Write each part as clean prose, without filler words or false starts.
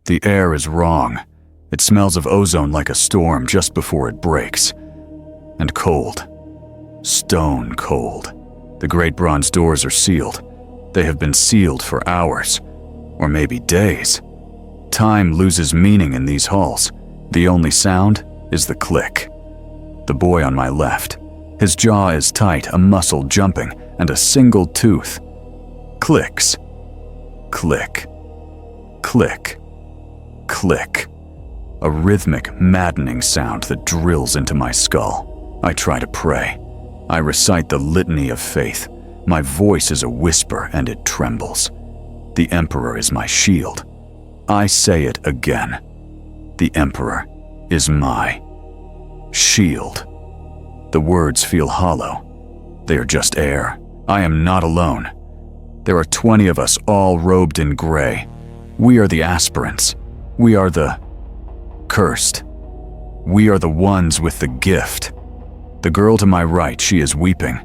The air is wrong. It smells of ozone like a storm just before it breaks. And cold. Stone cold. The great bronze doors are sealed. They have been sealed for hours, or maybe days. Time loses meaning in these halls. The only sound is the click. The boy on my left. His jaw is tight, a muscle jumping, and a single tooth. Clicks. Click. Click. Click. A rhythmic, maddening sound that drills into my skull. I try to pray. I recite the litany of faith. My voice is a whisper and it trembles. The Emperor is my shield. I say it again. The Emperor is my shield. The words feel hollow. They are just air. I am not alone. There are 20 of us all robed in gray. We are the aspirants. We are the cursed. We are the ones with the gift. The girl to my right, she is weeping.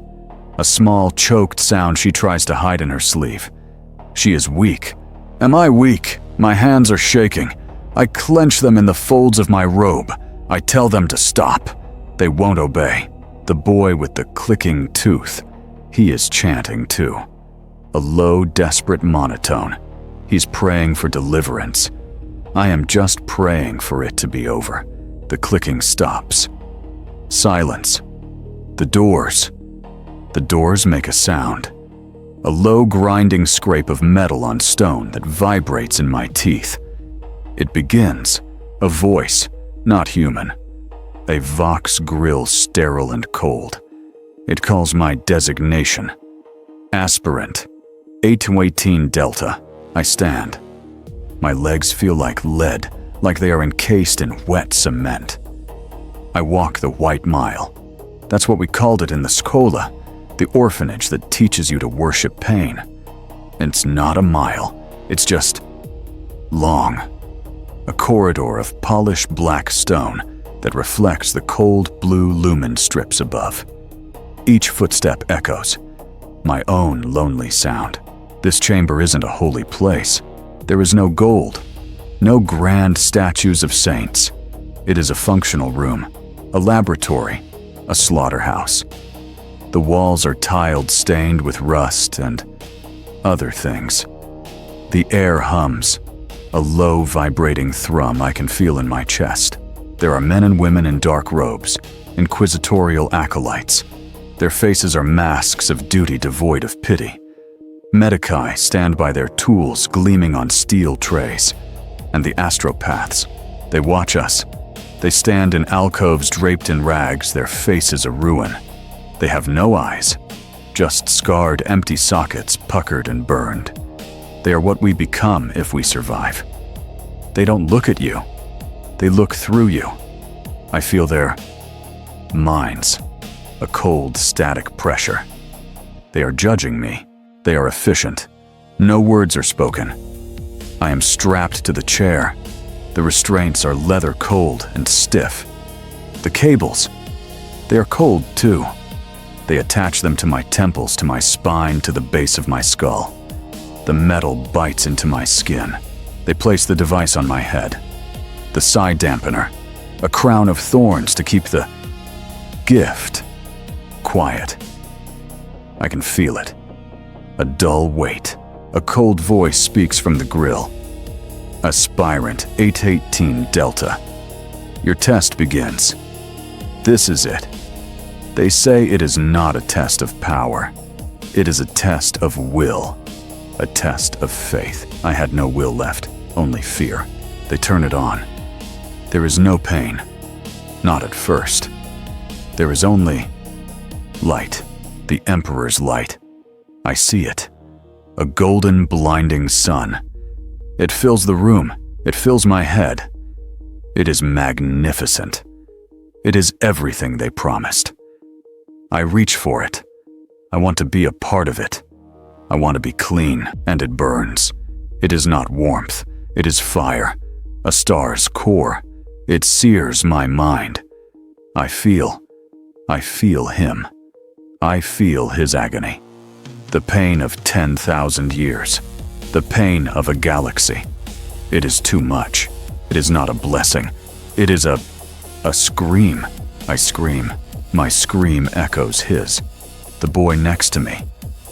A small, choked sound she tries to hide in her sleeve. She is weak. Am I weak? My hands are shaking. I clench them in the folds of my robe. I tell them to stop. They won't obey. The boy with the clicking tooth, he is chanting too. A low, desperate monotone. He's praying for deliverance. I am just praying for it to be over. The clicking stops. Silence. The doors. The doors make a sound. A low grinding scrape of metal on stone that vibrates in my teeth. It begins. A voice, not human. A vox grill sterile and cold. It calls my designation. Aspirant. 8-18 Delta. I stand. My legs feel like lead, like they are encased in wet cement. I walk the white mile. That's what we called it in the Scola, the orphanage that teaches you to worship pain. It's not a mile, it's just long. A corridor of polished black stone that reflects the cold blue lumen strips above. Each footstep echoes, my own lonely sound. This chamber isn't a holy place. There is no gold, no grand statues of saints. It is a functional room, a laboratory, a slaughterhouse. The walls are tiled, stained with rust and other things. The air hums, a low vibrating thrum I can feel in my chest. There are men and women in dark robes, inquisitorial acolytes. Their faces are masks of duty devoid of pity. Medici stand by their tools gleaming on steel trays. And the astropaths, they watch us. They stand in alcoves draped in rags, their faces a ruin. They have no eyes, just scarred empty sockets puckered and burned. They are what we become if we survive. They don't look at you. They look through you. I feel their minds, a cold, static pressure. They are judging me. They are efficient. No words are spoken. I am strapped to the chair. The restraints are leather cold and stiff. The cables, they are cold too. They attach them to my temples, to my spine, to the base of my skull. The metal bites into my skin. They place the device on my head. The side dampener, a crown of thorns to keep the gift quiet. I can feel it. A dull weight. A cold voice speaks from the grill. Aspirant 818 Delta. Your test begins. This is it. They say it is not a test of power. It is a test of will. A test of faith. I had no will left, only fear. They turn it on. There is no pain. Not at first. There is only light. The Emperor's light. I see it. A golden, blinding sun. It fills the room. It fills my head. It is magnificent. It is everything they promised. I reach for it. I want to be a part of it. I want to be clean, and it burns. It is not warmth. It is fire. A star's core. It sears my mind. I feel him. I feel his agony. The pain of 10,000 years. The pain of a galaxy. It is too much. It is not a blessing. It is a scream. I scream. My scream echoes his. The boy next to me,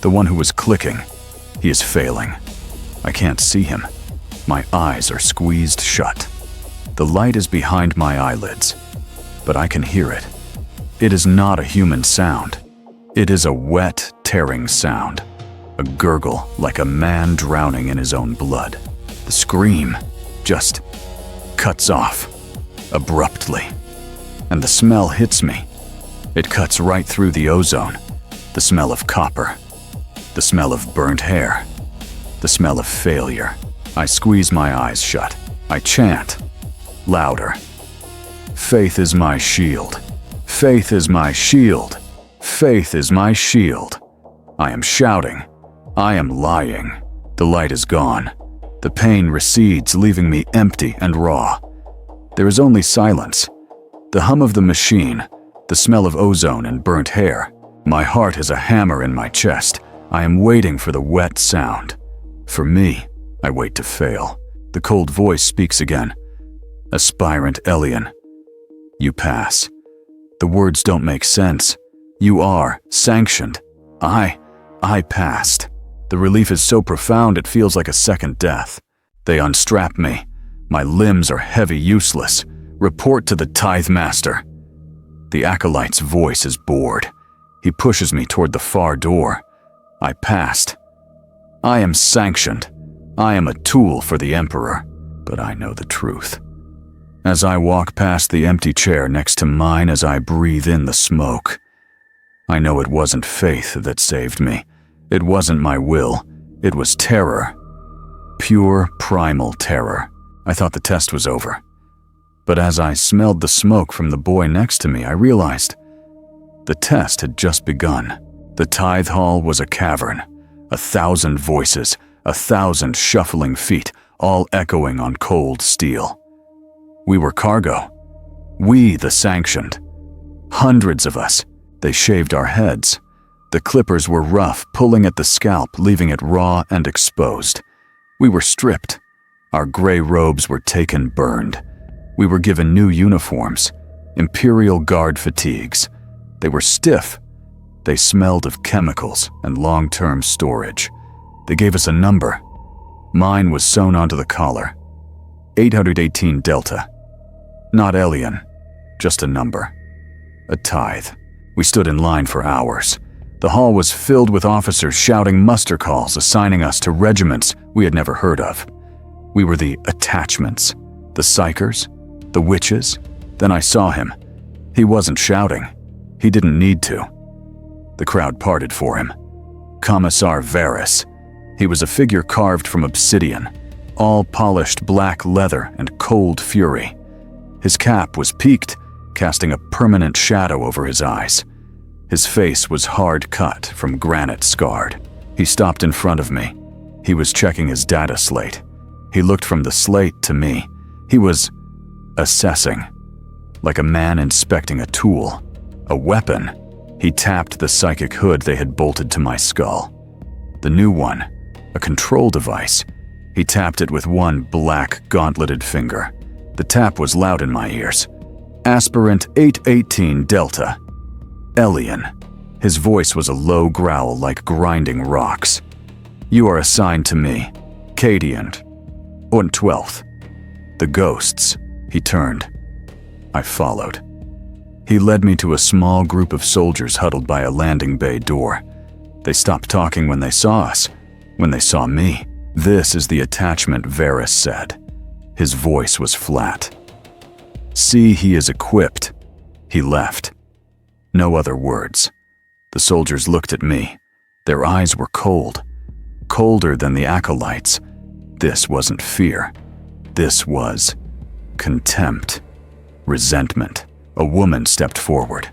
the one who was clicking, he is failing. I can't see him. My eyes are squeezed shut. The light is behind my eyelids, but I can hear it. It is not a human sound. It is a wet, tearing sound. A gurgle like a man drowning in his own blood. The scream just cuts off, abruptly. And the smell hits me. It cuts right through the ozone. The smell of copper. The smell of burnt hair. The smell of failure. I squeeze my eyes shut. I chant. Louder. Faith is my shield. Faith is my shield. Faith is my shield. I am shouting. I am lying. The light is gone. The pain recedes, leaving me empty and raw. There is only silence. The hum of the machine, the smell of ozone and burnt hair. My heart is a hammer in my chest. I am waiting for the wet sound. For me, I wait to fail. The cold voice speaks again. Aspirant Elian. You pass. The words don't make sense. You are sanctioned. I passed. The relief is so profound it feels like a second death. They unstrap me. My limbs are heavy, useless. Report to the tithe master. The acolyte's voice is bored. He pushes me toward the far door. I passed. I am sanctioned. I am a tool for the Emperor, but I know the truth. As I walk past the empty chair next to mine, as I breathe in the smoke, I know it wasn't faith that saved me. It wasn't my will. It was terror. Pure, primal terror. I thought the test was over. But as I smelled the smoke from the boy next to me, I realized the test had just begun. The tithe hall was a cavern. 1,000 voices, 1,000 shuffling feet, all echoing on cold steel. We were cargo. We, the sanctioned. Hundreds of us. They shaved our heads. The clippers were rough, pulling at the scalp, leaving it raw and exposed. We were stripped. Our gray robes were taken burned. We were given new uniforms, Imperial Guard fatigues. They were stiff. They smelled of chemicals and long-term storage. They gave us a number. Mine was sewn onto the collar. 818 Delta. Not Elian, just a number. A tithe. We stood in line for hours. The hall was filled with officers shouting muster calls, assigning us to regiments we had never heard of. We were the attachments, the psychers, the witches. Then I saw him. He wasn't shouting. He didn't need to. The crowd parted for him. Commissar Varys. He was a figure carved from obsidian, all polished black leather and cold fury. His cap was peaked, casting a permanent shadow over his eyes. His face was hard cut from granite scarred. He stopped in front of me. He was checking his data slate. He looked from the slate to me. He was assessing, like a man inspecting a tool, a weapon. He tapped the psychic hood they had bolted to my skull. The new one, a control device. He tapped it with one black, gauntleted finger. The tap was loud in my ears. Aspirant 818 Delta. Elian. His voice was a low growl like grinding rocks. You are assigned to me. Cadiant. On 12th. The ghosts. He turned. I followed. He led me to a small group of soldiers huddled by a landing bay door. They stopped talking when they saw us, when they saw me. This is the attachment, Varys said. His voice was flat. See, he is equipped. He left. No other words. The soldiers looked at me. Their eyes were cold. Colder than the acolytes. This wasn't fear. This was contempt. Resentment. A woman stepped forward.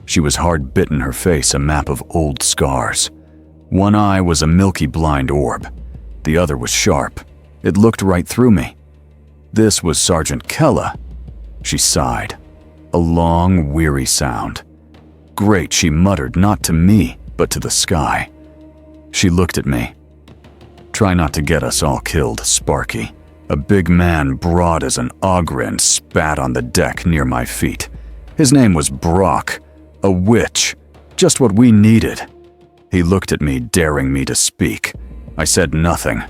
She was hard-bitten, her face a map of old scars. One eye was a milky blind orb. The other was sharp. It looked right through me. This was Sergeant Kella. She sighed. A long, weary sound. Great, she muttered, not to me, but to the sky. She looked at me. Try not to get us all killed, Sparky. A big man, broad as an ogrin, spat on the deck near my feet. His name was Brock, a witch, just what we needed. He looked at me, daring me to speak. I said nothing.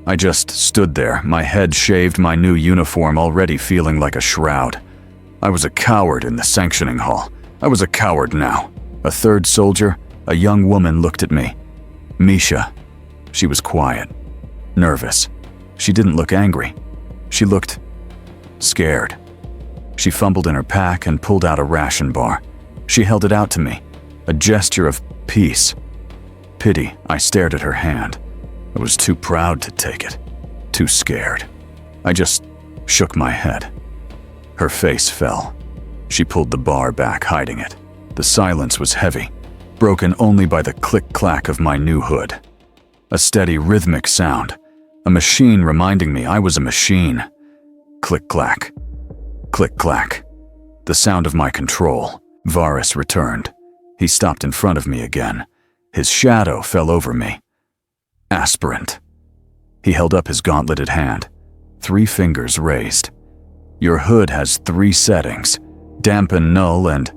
I just stood there, my head shaved, my new uniform already feeling like a shroud. I was a coward in the sanctioning hall. I was a coward now. A third soldier, a young woman, looked at me. Misha. She was quiet, nervous. She didn't look angry. She looked scared. She fumbled in her pack and pulled out a ration bar. She held it out to me, a gesture of peace. Pity. I stared at her hand. I was too proud to take it, too scared. I just shook my head. Her face fell. She pulled the bar back, hiding it. The silence was heavy, broken only by the click-clack of my new hood. A steady, rhythmic sound. A machine reminding me I was a machine. Click-clack. Click-clack. The sound of my control. Varus returned. He stopped in front of me again. His shadow fell over me. Aspirant. He held up his gauntleted hand, 3 fingers raised. Your hood has 3 settings: dampen, null, and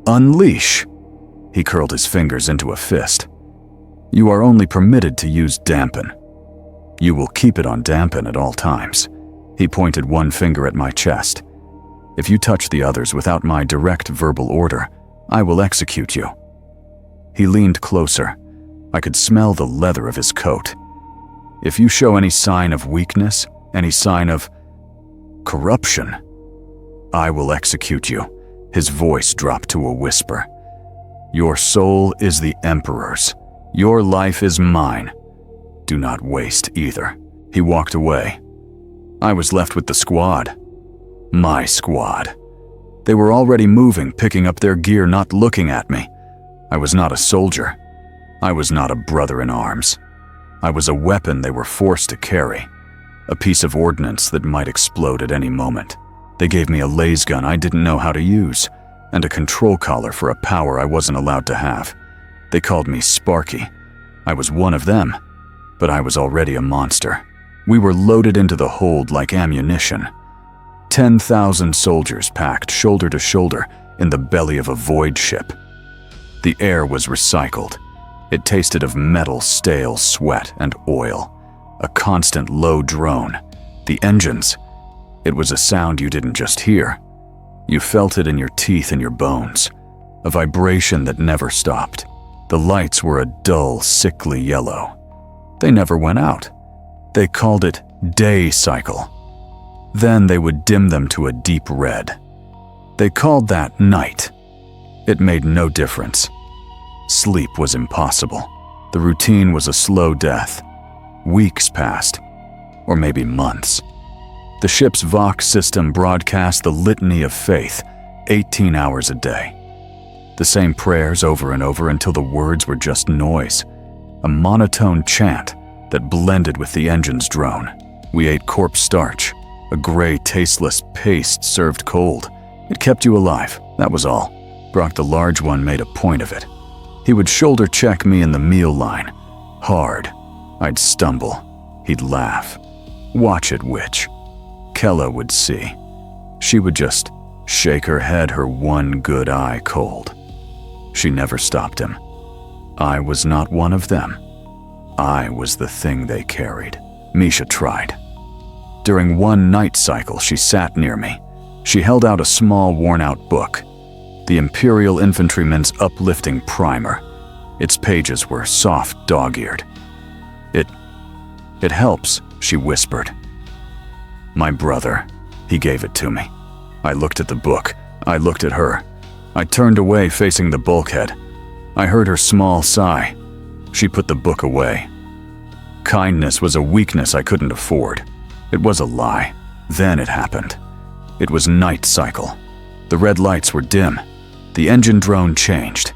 unleash. He curled his fingers into a fist. You are only permitted to use dampen. You will keep it on dampen at all times. He pointed one finger at my chest. If you touch the others without my direct verbal order, I will execute you. He leaned closer. I could smell the leather of his coat. If you show any sign of weakness, any sign of corruption, I will execute you. His voice dropped to a whisper. Your soul is the Emperor's. Your life is mine. Do not waste either. He walked away. I was left with the squad. My squad. They were already moving, picking up their gear, not looking at me. I was not a soldier. I was not a brother in arms. I was a weapon they were forced to carry. A piece of ordnance that might explode at any moment. They gave me a laser gun I didn't know how to use, and a control collar for a power I wasn't allowed to have. They called me Sparky. I was one of them, but I was already a monster. We were loaded into the hold like ammunition. 10,000 soldiers packed shoulder to shoulder in the belly of a void ship. The air was recycled. It tasted of metal, stale sweat, and oil. A constant low drone. The engines. It was a sound you didn't just hear. You felt it in your teeth and your bones. A vibration that never stopped. The lights were a dull, sickly yellow. They never went out. They called it day cycle. Then they would dim them to a deep red. They called that night. It made no difference. Sleep was impossible. The routine was a slow death. Weeks passed, or maybe months. The ship's Vox system broadcast the litany of faith, 18 hours a day. The same prayers over and over until the words were just noise, a monotone chant that blended with the engine's drone. We ate corpse starch, a gray, tasteless paste served cold. It kept you alive, that was all. Brock the large one made a point of it. He would shoulder check me in the meal line. Hard. I'd stumble. He'd laugh. Watch it, witch. Kella would see. She would just shake her head, her one good eye cold. She never stopped him. I was not one of them. I was the thing they carried. Misha tried. During one night cycle, she sat near me. She held out a small, worn-out book. The Imperial Infantryman's Uplifting Primer. Its pages were soft, dog-eared. It helps, she whispered. My brother, he gave it to me. I looked at the book. I looked at her. I turned away, facing the bulkhead. I heard her small sigh. She put the book away. Kindness was a weakness I couldn't afford. It was a lie. Then it happened. It was night cycle. The red lights were dim. The engine drone changed.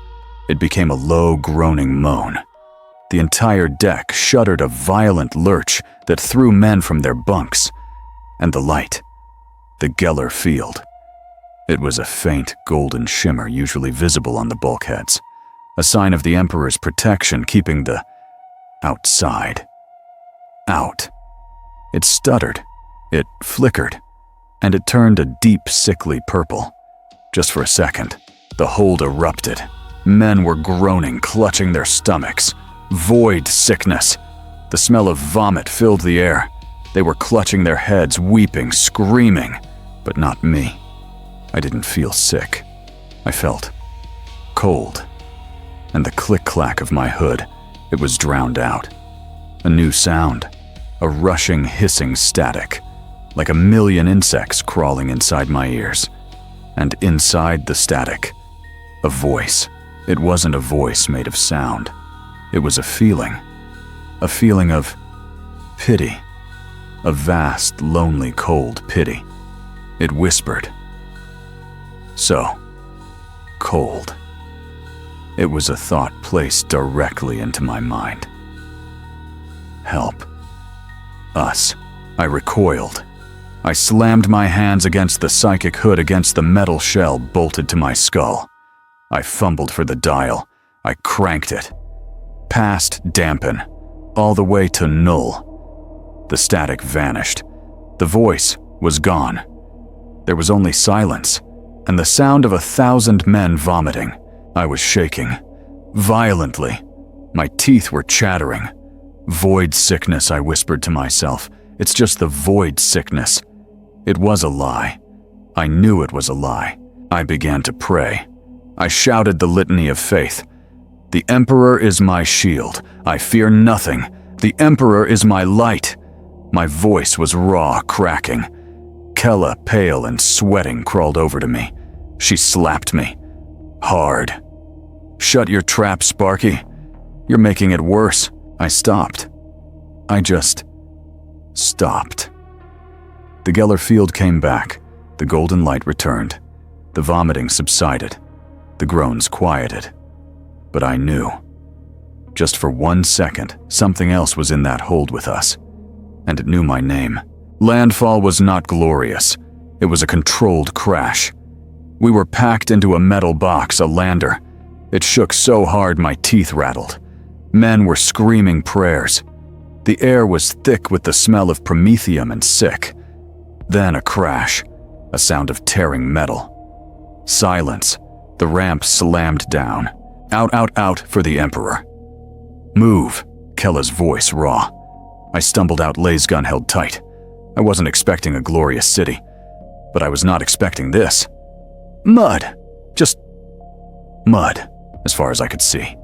It became a low, groaning moan. The entire deck shuddered a violent lurch that threw men from their bunks. And the light. The Geller field. It was a faint, golden shimmer usually visible on the bulkheads. A sign of the Emperor's protection keeping the outside out. It stuttered. It flickered, and it turned a deep, sickly purple. Just for a second, the hold erupted. Men were groaning, clutching their stomachs. Void sickness. The smell of vomit filled the air. They were clutching their heads, weeping, screaming, but not me. I didn't feel sick. I felt cold. And the click-clack of my hood, it was drowned out. A new sound, a rushing, hissing static, like a million insects crawling inside my ears. And inside the static, a voice. It wasn't a voice made of sound. It was a feeling of pity, a vast, lonely, cold pity. It whispered. So cold. It was a thought placed directly into my mind. Help. Us. I recoiled. I slammed my hands against the psychic hood, against the metal shell bolted to my skull. I fumbled for the dial. I cranked it. Past dampen, all the way to null. The static vanished. The voice was gone. There was only silence, and the sound of 1,000 men vomiting. I was shaking, violently. My teeth were chattering. Void sickness, I whispered to myself. It's just the void sickness. It was a lie. I knew it was a lie. I began to pray. I shouted the litany of faith. The Emperor is my shield. I fear nothing. The Emperor is my light. My voice was raw, cracking. Kella, pale and sweating, crawled over to me. She slapped me. Hard. Shut your trap, Sparky. You're making it worse. I stopped. I just stopped. The Geller field came back. The golden light returned. The vomiting subsided. The groans quieted. But I knew. Just for 1 second, something else was in that hold with us. And it knew my name. Landfall was not glorious. It was a controlled crash. We were packed into a metal box, a lander. It shook so hard my teeth rattled. Men were screaming prayers. The air was thick with the smell of promethium and sick. Then a crash, a sound of tearing metal. Silence. The ramp slammed down. Out, out, out for the Emperor. Move, Kella's voice raw. I stumbled out, Lay's gun held tight. I wasn't expecting a glorious city, but I was not expecting this. Mud. Just mud, as far as I could see.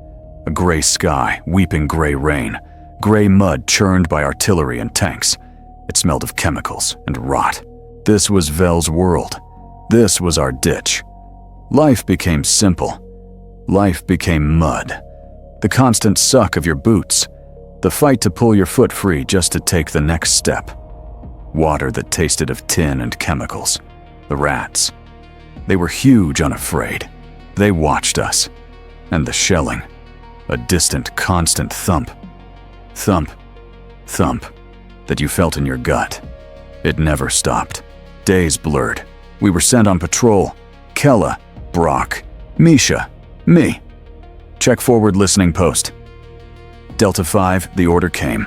A gray sky, weeping gray rain, gray mud churned by artillery and tanks. It smelled of chemicals and rot. This was Vel's world. This was our ditch. Life became simple. Life became mud. The constant suck of your boots. The fight to pull your foot free just to take the next step. Water that tasted of tin and chemicals. The rats. They were huge, unafraid. They watched us. And the shelling. A distant, constant thump. Thump. Thump. That you felt in your gut. It never stopped. Days blurred. We were sent on patrol. Kella, Brock, Misha, me. Check forward listening post. Delta 5, the order came.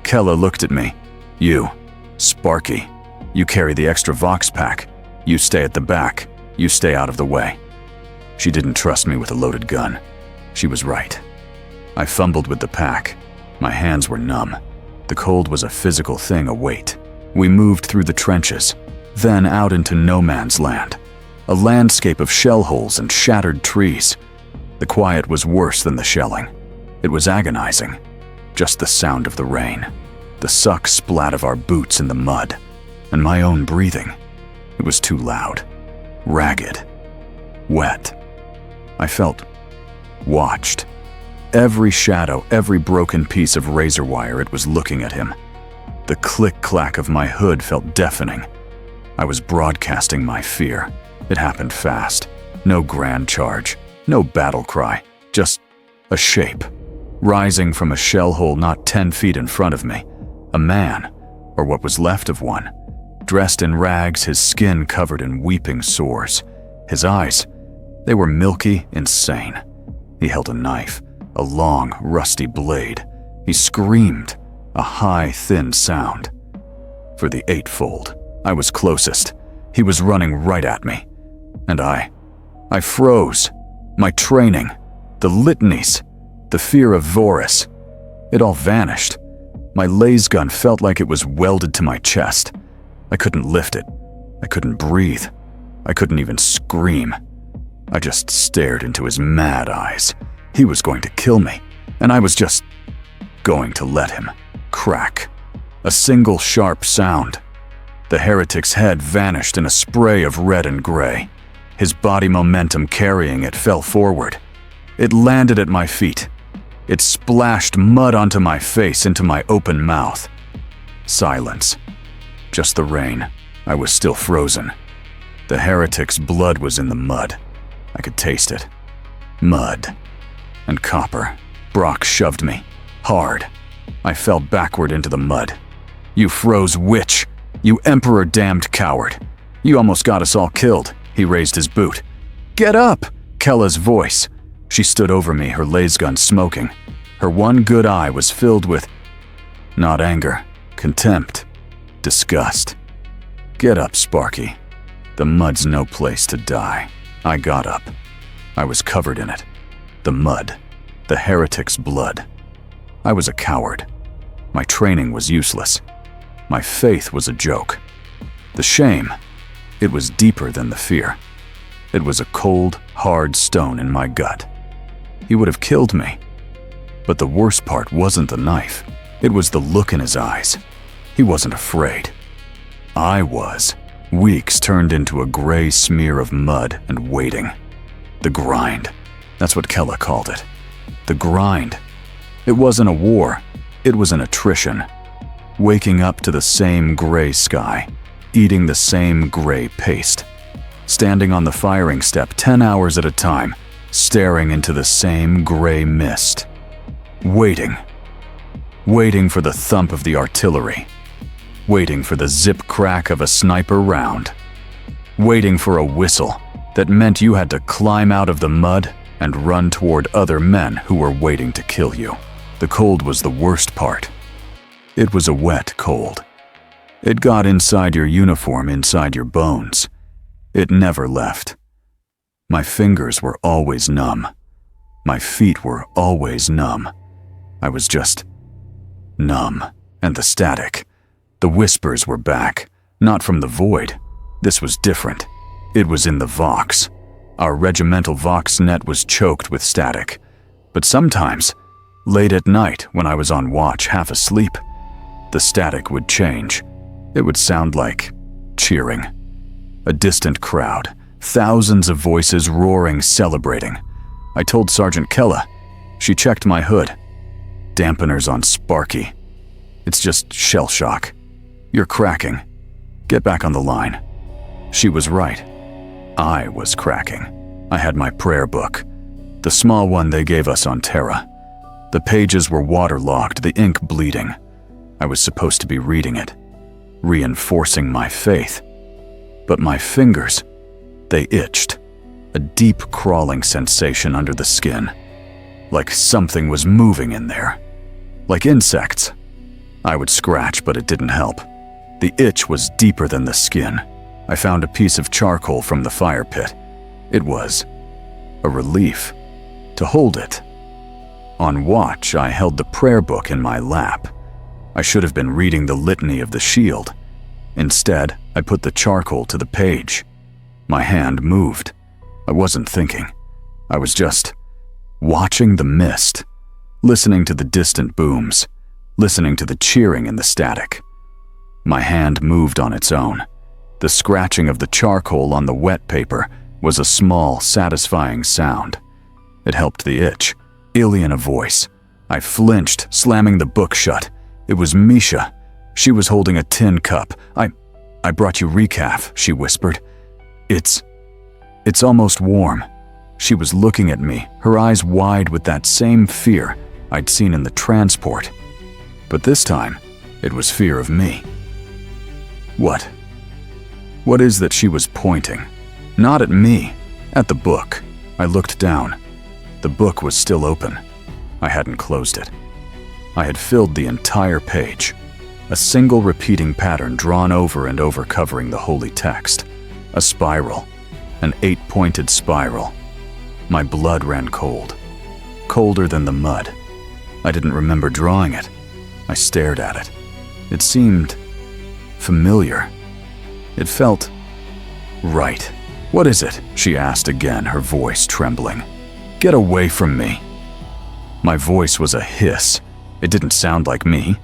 Kella looked at me. You, Sparky, you carry the extra Vox pack. You stay at the back. You stay out of the way. She didn't trust me with a loaded gun. She was right. I fumbled with the pack. My hands were numb. The cold was a physical thing, a weight. We moved through the trenches, then out into no man's land. A landscape of shell holes and shattered trees. The quiet was worse than the shelling. It was agonizing. Just the sound of the rain. The suck splat of our boots in the mud. And my own breathing. It was too loud. Ragged. Wet. I felt watched. Every shadow, every broken piece of razor wire, it was looking at him. The click-clack of my hood felt deafening. I was broadcasting my fear. It happened fast. No grand charge. No battle cry. Just a shape. Rising from a shell hole not 10 feet in front of me. A man, or what was left of one. Dressed in rags, his skin covered in weeping sores. His eyes, they were milky, insane. He held a knife, a long, rusty blade. He screamed, a high, thin sound. for the eightfold. I was closest. He was running right at me. And I froze. My training, the litanies, the fear of Vorus, it all vanished. My laser gun felt like it was welded to my chest. I couldn't lift it. I couldn't breathe. I couldn't even scream. I just stared into his mad eyes. He was going to kill me, and I was just going to let him. Crack. A single sharp sound. The heretic's head vanished in a spray of red and gray. His body momentum carrying it fell forward. It landed at my feet. It splashed mud onto my face, into my open mouth. Silence. Just the rain. I was still frozen. The heretic's blood was in the mud. I could taste it. Mud. And copper. Brock shoved me. Hard. I fell backward into the mud. "You froze witch! You emperor-damned coward! You almost got us all killed." He raised his boot. "Get up!" Kella's voice. She stood over me, her laser gun smoking. Her one good eye was filled with not anger, contempt, disgust. "Get up, Sparky. The mud's no place to die." I got up. I was covered in it. The mud. The heretic's blood. I was a coward. My training was useless. My faith was a joke. The shame, it was deeper than the fear. It was a cold, hard stone in my gut. He would have killed me. But the worst part wasn't the knife. It was the look in his eyes. He wasn't afraid. I was. Weeks turned into a gray smear of mud and waiting. The grind. That's what Kella called it. The grind. It wasn't a war. It was an attrition. Waking up to the same gray sky. Eating the same gray paste. Standing on the firing step 10 hours at a time. Staring into the same gray mist. Waiting. Waiting for the thump of the artillery. Waiting for the zip crack of a sniper round. Waiting for a whistle that meant you had to climb out of the mud and run toward other men who were waiting to kill you. The cold was the worst part. It was a wet cold. It got inside your uniform, inside your bones. It never left. My fingers were always numb. My feet were always numb. I was just numb. And the static. The whispers were back, not from the void. This was different. It was in the Vox. Our regimental Vox net was choked with static. But sometimes, late at night when I was on watch half asleep, the static would change. It would sound like cheering. A distant crowd, thousands of voices roaring, celebrating. I told Sergeant Kella. She checked my hood. Dampeners on Sparky. It's just shell shock. You're cracking. Get back on the line. She was right. I was cracking. I had my prayer book. The small one they gave us on Terra. The pages were waterlogged, the ink bleeding. I was supposed to be reading it, reinforcing my faith. But my fingers, they itched. A deep crawling sensation under the skin. Like something was moving in there. Like insects. I would scratch, but it didn't help. The itch was deeper than the skin. I found a piece of charcoal from the fire pit. It was a relief to hold it. On watch, I held the prayer book in my lap. I should have been reading the litany of the shield. Instead, I put the charcoal to the page. My hand moved. I wasn't thinking. I was just watching the mist, listening to the distant booms, listening to the cheering and the static. My hand moved on its own. The scratching of the charcoal on the wet paper was a small, satisfying sound. It helped the itch. Alien a voice. I flinched, slamming the book shut. It was Misha. She was holding a tin cup. I brought you recaf, she whispered. It's almost warm. She was looking at me, her eyes wide with that same fear I'd seen in the transport. But this time, it was fear of me. What? What is that she was pointing? Not at me, at the book. I looked down. The book was still open. I hadn't closed it. I had filled the entire page. A single repeating pattern drawn over and over covering the holy text. A spiral. An 8-pointed spiral. My blood ran cold. Colder than the mud. I didn't remember drawing it. I stared at it. It seemed familiar. It felt right. "What is it?" she asked again, her voice trembling. "Get away from me." My voice was a hiss. It didn't sound like me.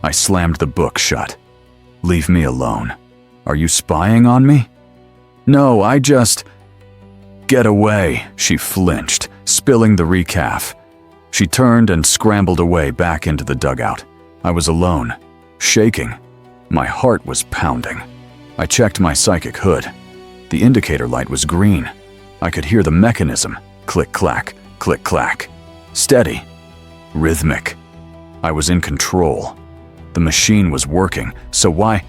I slammed the book shut. "Leave me alone. Are you spying on me?" "No, I just—" "Get away," she flinched, spilling the recaf. She turned and scrambled away back into the dugout. I was alone, shaking. My heart was pounding. I checked my psychic hood. The indicator light was green. I could hear the mechanism. Click-clack, click-clack. Steady. Rhythmic. I was in control. The machine was working, so why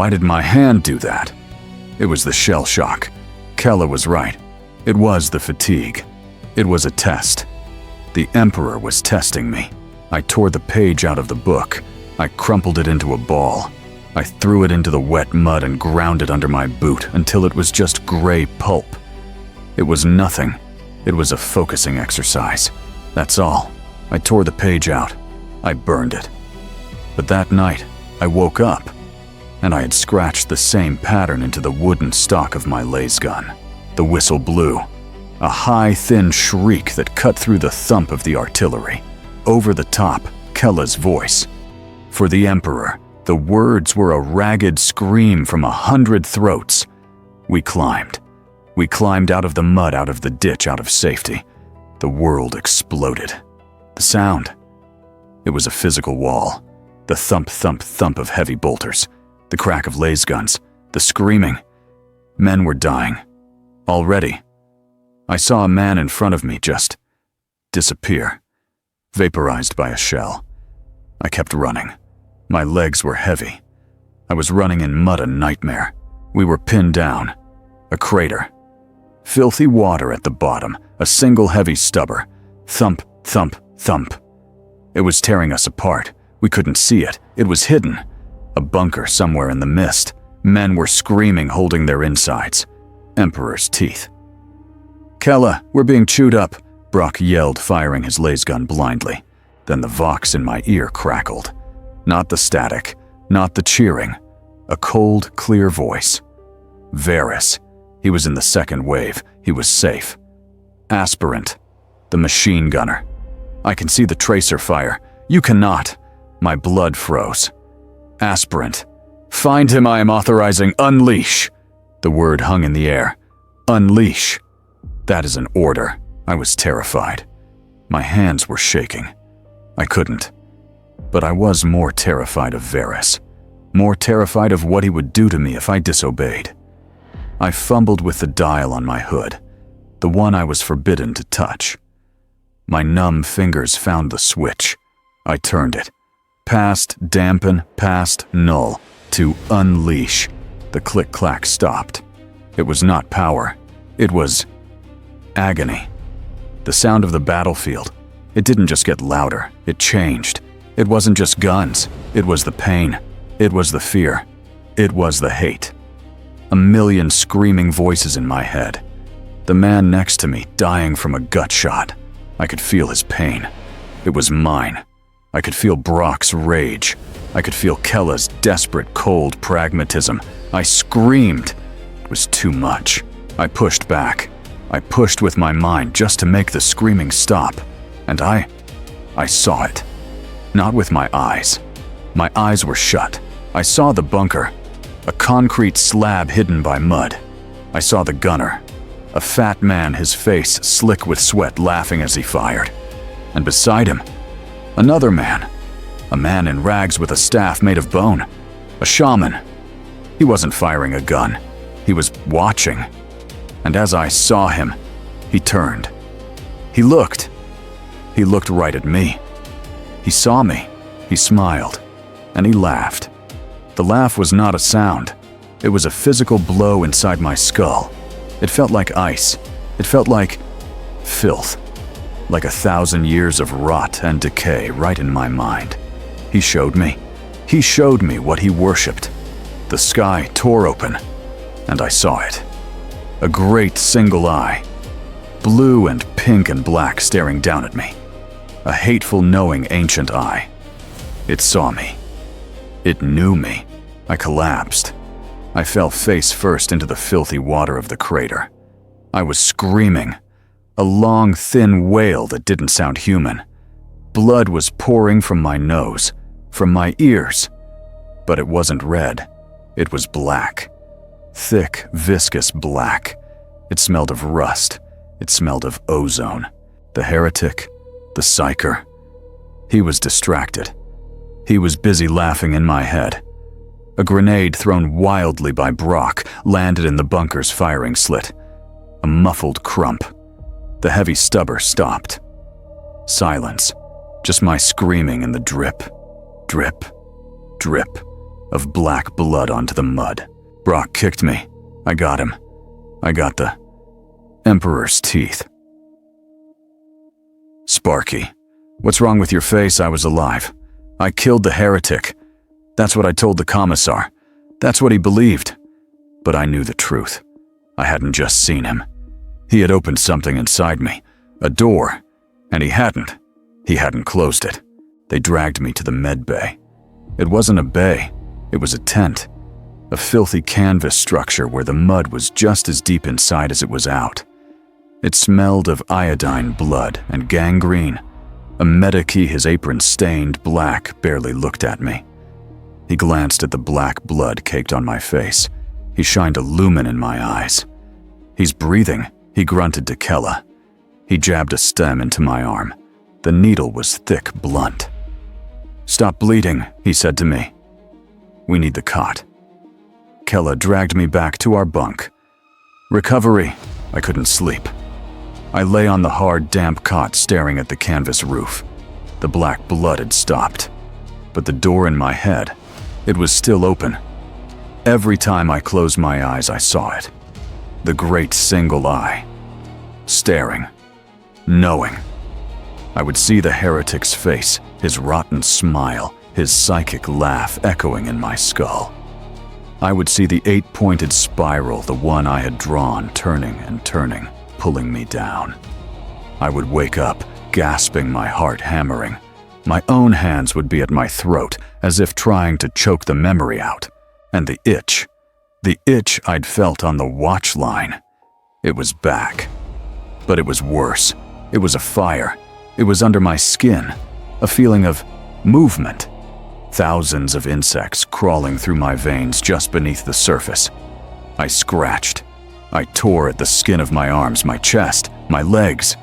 did my hand do that? It was the shell shock. Kella was right. It was the fatigue. It was a test. The Emperor was testing me. I tore the page out of the book. I crumpled it into a ball. I threw it into the wet mud and ground it under my boot until it was just gray pulp. It was nothing. It was a focusing exercise. That's all. I tore the page out. I burned it. But that night, I woke up, and I had scratched the same pattern into the wooden stock of my laser gun. The whistle blew. A high, thin shriek that cut through the thump of the artillery. Over the top, Kella's voice. For the Emperor, the words were a ragged scream from 100 throats. We climbed. We climbed out of the mud, out of the ditch, out of safety. The world exploded. The sound. It was a physical wall. The thump, thump, thump of heavy bolters. The crack of laser guns. The screaming. Men were dying. Already. I saw a man in front of me just disappear. Vaporized by a shell. I kept running. My legs were heavy. I was running in mud, a nightmare. We were pinned down. A crater. Filthy water at the bottom. A single heavy stubber. Thump, thump, thump. It was tearing us apart. We couldn't see it. It was hidden. A bunker somewhere in the mist. Men were screaming, holding their insides. Emperor's teeth. "Kella, we're being chewed up," Brock yelled, firing his laser gun blindly. Then the vox in my ear crackled. Not the static, not the cheering. A cold, clear voice. Varys. He was in the second wave. He was safe. Aspirant. The machine gunner. "I can see the tracer fire. You cannot." My blood froze. Aspirant. "Find him, I am authorizing. Unleash." The word hung in the air. Unleash. That is an order. I was terrified. My hands were shaking. I couldn't. But I was more terrified of Varys. More terrified of what he would do to me if I disobeyed. I fumbled with the dial on my hood, the one I was forbidden to touch. My numb fingers found the switch. I turned it. Past dampen, past null, to unleash. The click-clack stopped. It was not power. It was agony. The sound of the battlefield. It didn't just get louder. It changed. It wasn't just guns. It was the pain. It was the fear. It was the hate. A million screaming voices in my head. The man next to me dying from a gut shot. I could feel his pain. It was mine. I could feel Brock's rage. I could feel Kella's desperate, cold pragmatism. I screamed. It was too much. I pushed back. I pushed with my mind just to make the screaming stop. And I saw it. Not with my eyes. My eyes were shut. I saw the bunker. A concrete slab hidden by mud. I saw the gunner. A fat man, his face slick with sweat, laughing as he fired. And beside him, another man. A man in rags with a staff made of bone. A shaman. He wasn't firing a gun. He was watching. And as I saw him, he turned. He looked. He looked right at me. He saw me. He smiled. And he laughed. The laugh was not a sound. It was a physical blow inside my skull. It felt like ice. It felt like filth. Like 1,000 years of rot and decay right in my mind. He showed me. He showed me what he worshipped. The sky tore open, and I saw it. A great single eye, blue and pink and black, staring down at me. A hateful, knowing, ancient eye. It saw me. It knew me. I collapsed. I fell face first into the filthy water of the crater. I was screaming, a long, thin wail that didn't sound human. Blood was pouring from my nose, from my ears. But it wasn't red. It was black. Thick, viscous black. It smelled of rust. It smelled of ozone. The heretic, the psyker. He was distracted. He was busy laughing in my head. A grenade thrown wildly by Brock landed in the bunker's firing slit. A muffled crump. The heavy stubber stopped. Silence. Just my screaming and the drip, drip, drip of black blood onto the mud. Brock kicked me. I got him. I got the Emperor's teeth. Sparky, what's wrong with your face? I was alive. I killed the heretic. That's what I told the commissar. That's what he believed. But I knew the truth. I hadn't just seen him. He had opened something inside me, a door, and he hadn't closed it. They dragged me to the med bay. It wasn't a bay, it was a tent, a filthy canvas structure where the mud was just as deep inside as it was out. It smelled of iodine blood and gangrene. A medici, his apron stained black, barely looked at me. He glanced at the black blood caked on my face. He shined a lumen in my eyes. He's breathing, he grunted to Kella. He jabbed a stem into my arm. The needle was thick, blunt. "Stop bleeding," he said to me. "We need the cot." Kella dragged me back to our bunk. Recovery. I couldn't sleep. I lay on the hard, damp cot staring at the canvas roof. The black blood had stopped. But the door in my head, it was still open. Every time I closed my eyes, I saw it. The great single eye. Staring. Knowing. I would see the heretic's face, his rotten smile, his psychic laugh echoing in my skull. I would see the 8-pointed spiral, the one I had drawn, turning and turning, pulling me down. I would wake up, gasping, my heart hammering. My own hands would be at my throat, as if trying to choke the memory out. And the itch I'd felt on the watch line, it was back. But it was worse. It was a fire. It was under my skin, a feeling of movement. Thousands of insects crawling through my veins just beneath the surface. I scratched. I tore at the skin of my arms, my chest, my legs.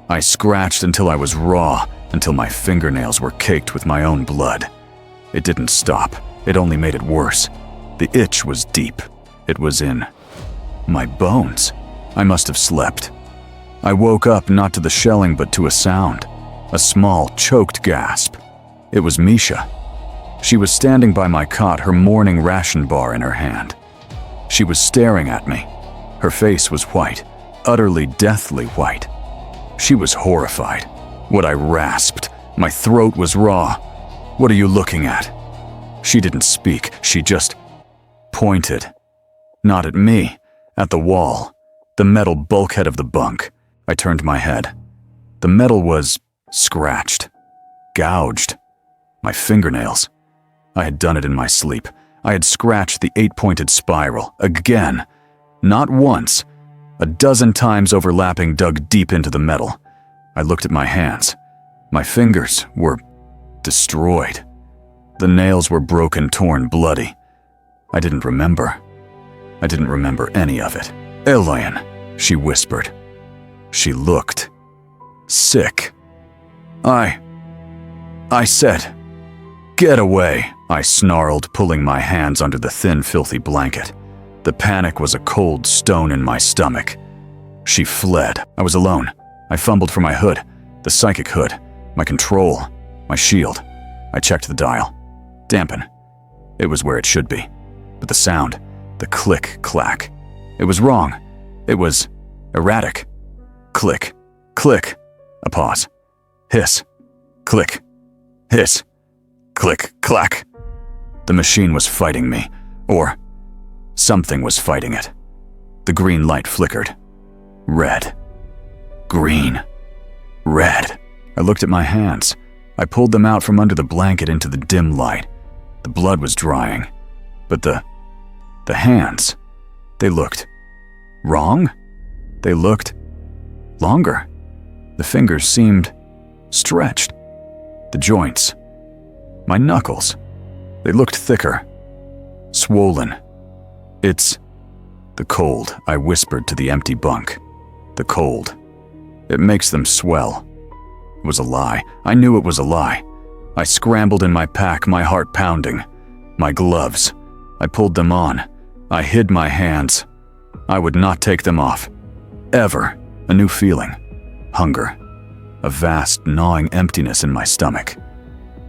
I scratched until I was raw, until my fingernails were caked with my own blood. It didn't stop. It only made it worse. The itch was deep. It was in my bones. I must have slept. I woke up not to the shelling but to a sound. A small, choked gasp. It was Misha. She was standing by my cot, her morning ration bar in her hand. She was staring at me. Her face was white, utterly deathly white. She was horrified. What I rasped. My throat was raw. "What are you looking at?" She didn't speak. She just pointed. Not at me, at the wall, the metal bulkhead of the bunk. I turned my head. The metal was scratched, gouged. My fingernails. I had done it in my sleep. I had scratched the 8-pointed spiral, again. Not once. A dozen times overlapping, dug deep into the metal. I looked at my hands. My fingers were destroyed. The nails were broken, torn, bloody. I didn't remember. I didn't remember any of it. "Elian," she whispered. She looked sick. I said, "Get away," I snarled, pulling my hands under the thin, filthy blanket. The panic was a cold stone in my stomach. She fled. I was alone. I fumbled for my hood, the psychic hood, my control, my shield. I checked the dial. Dampen. It was where it should be. But the sound, the click-clack, it was wrong. It was erratic. Click, click, a pause. Hiss, click, hiss, click, clack. The machine was fighting me, or something was fighting it. The green light flickered. Red. Green. Red. I looked at my hands. I pulled them out from under the blanket into the dim light. The blood was drying. But the hands, they looked wrong? They looked longer. The fingers seemed stretched. The joints, my knuckles, they looked thicker, swollen. It's the cold, I whispered to the empty bunk. The cold. It makes them swell. It was a lie. I knew it was a lie. I scrambled in my pack, my heart pounding. My gloves. I pulled them on. I hid my hands. I would not take them off. Ever. A new feeling. Hunger. A vast, gnawing emptiness in my stomach.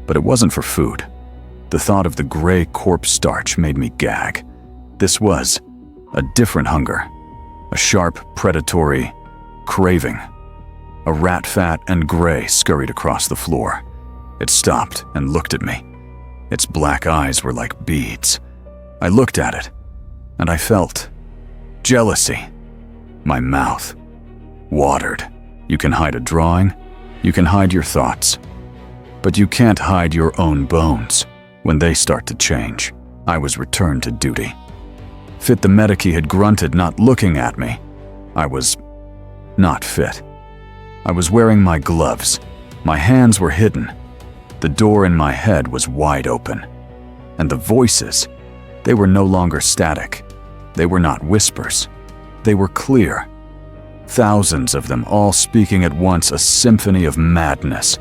But it wasn't for food. The thought of the gray corpse starch made me gag. This was a different hunger. A sharp, predatory craving. A rat fat and gray scurried across the floor. It stopped and looked at me. Its black eyes were like beads. I looked at it, and I felt jealousy. My mouth watered. You can hide a drawing, you can hide your thoughts, but you can't hide your own bones. When they start to change, I was returned to duty. Fit the Medici had grunted, not looking at me. I was not fit. I was wearing my gloves. My hands were hidden. The door in my head was wide open. And the voices, they were no longer static. They were not whispers. They were clear. Thousands of them all speaking at once, a symphony of madness.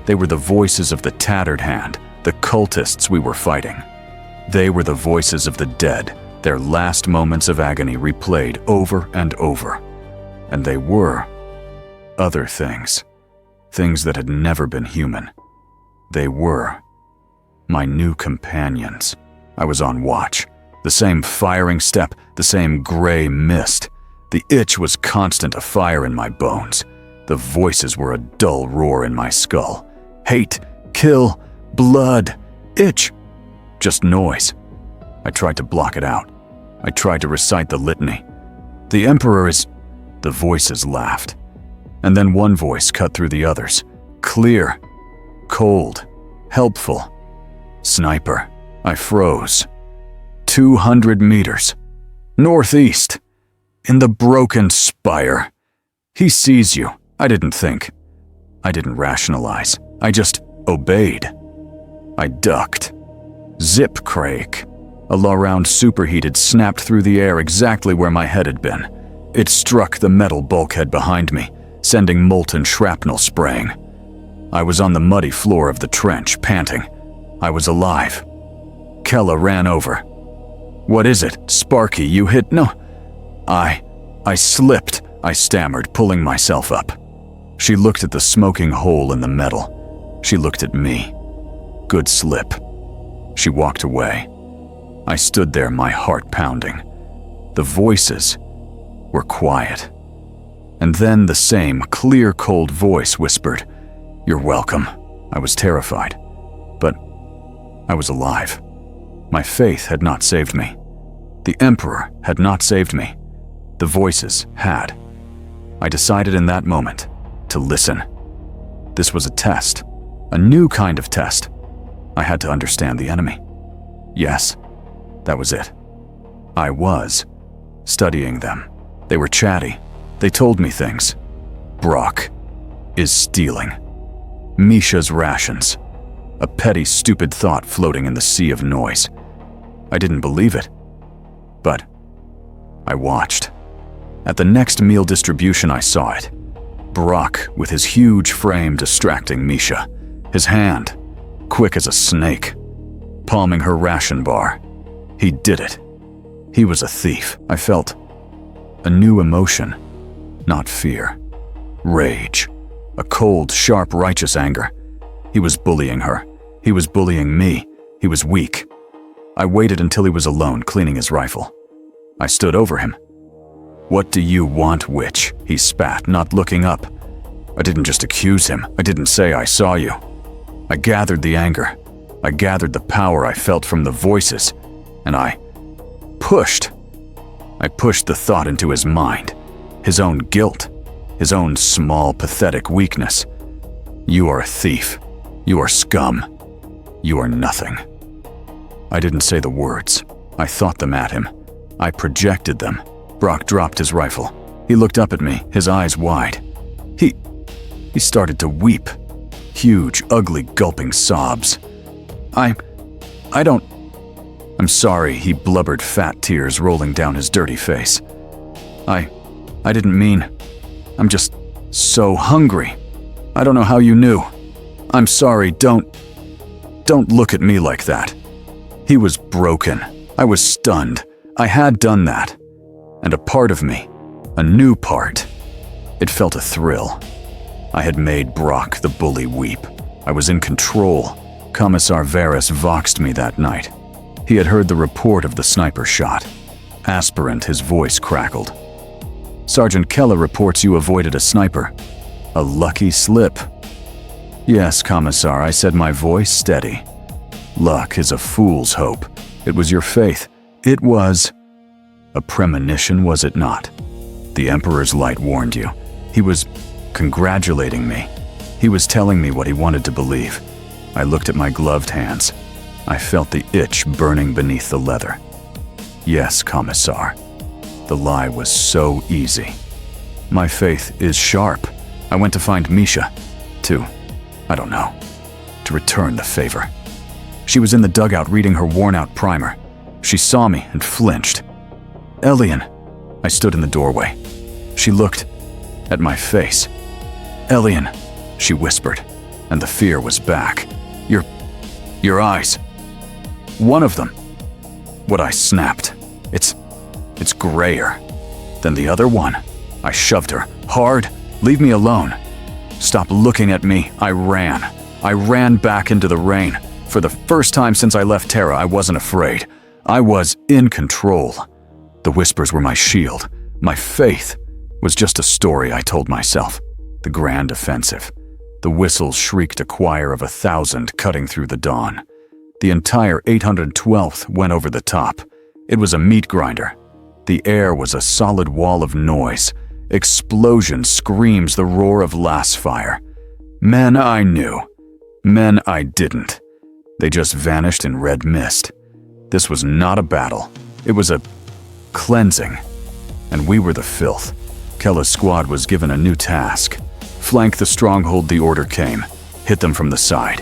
They were the voices of the tattered hand, the cultists we were fighting. They were the voices of the dead, their last moments of agony replayed over and over. And they were other things, things that had never been human. They were my new companions. I was on watch. The same firing step, the same gray mist. The itch was constant, a fire in my bones. The voices were a dull roar in my skull. Hate, kill, blood, itch. Just noise. I tried to block it out. I tried to recite the litany. The Emperor is... The voices laughed. And then one voice cut through the others. Clear. Cold. Helpful. Sniper. I froze. 200 meters. Northeast. In the broken spire. He sees you. I didn't think. I didn't rationalize. I just obeyed. I ducked. Zip Craig. A low-round superheated snapped through the air exactly where my head had been. It struck the metal bulkhead behind me, sending molten shrapnel spraying. I was on the muddy floor of the trench, panting. I was alive. Kella ran over. What is it? Sparky, you hit... No. I slipped, I stammered, pulling myself up. She looked at the smoking hole in the metal. She looked at me. Good slip. She walked away. I stood there, my heart pounding. The voices were quiet. And then the same clear, cold voice whispered, "You're welcome." I was terrified. But I was alive. My faith had not saved me. The Emperor had not saved me. The voices had. I decided in that moment to listen. This was a test, a new kind of test. I had to understand the enemy. Yes, that was it. I was studying them. They were chatty. They told me things. Brock is stealing Misha's rations. A petty, stupid thought floating in the sea of noise. I didn't believe it, but I watched. At the next meal distribution, I saw it. Brock, with his huge frame distracting Misha, his hand, quick as a snake, palming her ration bar. He did it. He was a thief. I felt a new emotion, not fear. Rage. A cold, sharp, righteous anger. He was bullying her. He was bullying me. He was weak. I waited until he was alone, cleaning his rifle. I stood over him. "What do you want, witch?" he spat, not looking up. I didn't just accuse him. I didn't say I saw you. I gathered the anger. I gathered the power I felt from the voices, and I pushed. I pushed the thought into his mind, his own guilt, his own small, pathetic weakness. You are a thief. You are scum. You are nothing. I didn't say the words. I thought them at him. I projected them. Brock dropped his rifle. He looked up at me, his eyes wide. He started to weep. Huge, ugly, gulping sobs. I'm sorry, he blubbered, fat tears rolling down his dirty face. I didn't mean. I'm just so hungry. I don't know how you knew. I'm sorry, don't look at me like that. He was broken. I was stunned. I had done that. And a part of me, a new part. It felt a thrill. I had made Brock the bully weep. I was in control. Commissar Varys voxed me that night. He had heard the report of the sniper shot. Aspirant, his voice crackled. Sergeant Keller reports you avoided a sniper. A lucky slip. Yes, Commissar, I said, my voice steady. Luck is a fool's hope. It was your faith. It was a premonition, was it not? The Emperor's light warned you. He was congratulating me. He was telling me what he wanted to believe. I looked at my gloved hands. I felt the itch burning beneath the leather. Yes, Commissar. The lie was so easy. My faith is sharp. I went to find Misha. To return the favor. She was in the dugout reading her worn-out primer. She saw me and flinched. Elian. I stood in the doorway. She looked at my face. Elian, she whispered, and the fear was back. Your eyes. One of them. What I snapped. It's grayer than the other one. I shoved her hard. Leave me alone. Stop looking at me. I ran. I ran back into the rain. For the first time since I left Terra, I wasn't afraid. I was in control. The whispers were my shield. My faith was just a story I told myself. The grand offensive. The whistles shrieked a choir of 1,000 cutting through the dawn. The entire 812th went over the top. It was a meat grinder. The air was a solid wall of noise. Explosions, screams, the roar of last fire. Men I knew. Men I didn't. They just vanished in red mist. This was not a battle. It was a cleansing. And we were the filth. Kella's squad was given a new task. Flank the stronghold, the order came. Hit them from the side.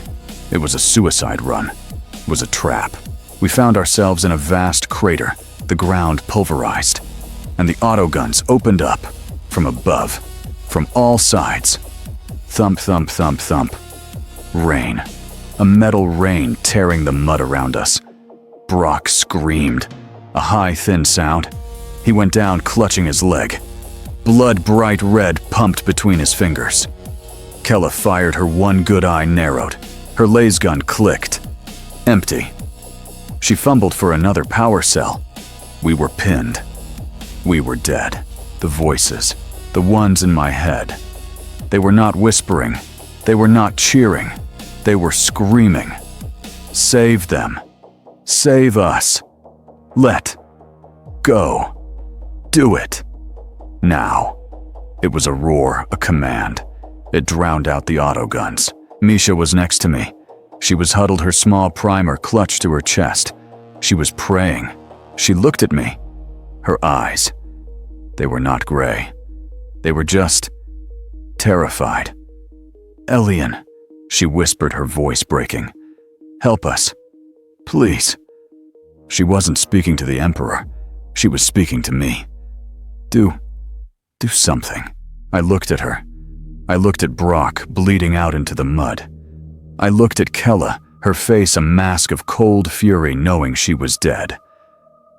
It was a suicide run. It was a trap. We found ourselves in a vast crater, the ground pulverized. And the autoguns opened up. From above. From all sides. Thump, thump, thump, thump. Rain. A metal rain tearing the mud around us. Brock screamed. A high, thin sound. He went down, clutching his leg. Blood bright red pumped between his fingers. Kella fired, her one good eye narrowed. Her laser gun clicked. Empty. She fumbled for another power cell. We were pinned. We were dead. The voices. The ones in my head. They were not whispering. They were not cheering. They were screaming. Save them. Save us. Let go. Do it. Now. It was a roar, a command. It drowned out the autoguns. Misha was next to me. She was huddled, her small primer clutched to her chest. She was praying. She looked at me. Her eyes. They were not gray. They were just terrified. Elian, she whispered, her voice breaking. Help us. Please. She wasn't speaking to the Emperor. She was speaking to me. Do something. I looked at her. I looked at Brock, bleeding out into the mud. I looked at Kella, her face a mask of cold fury, knowing she was dead.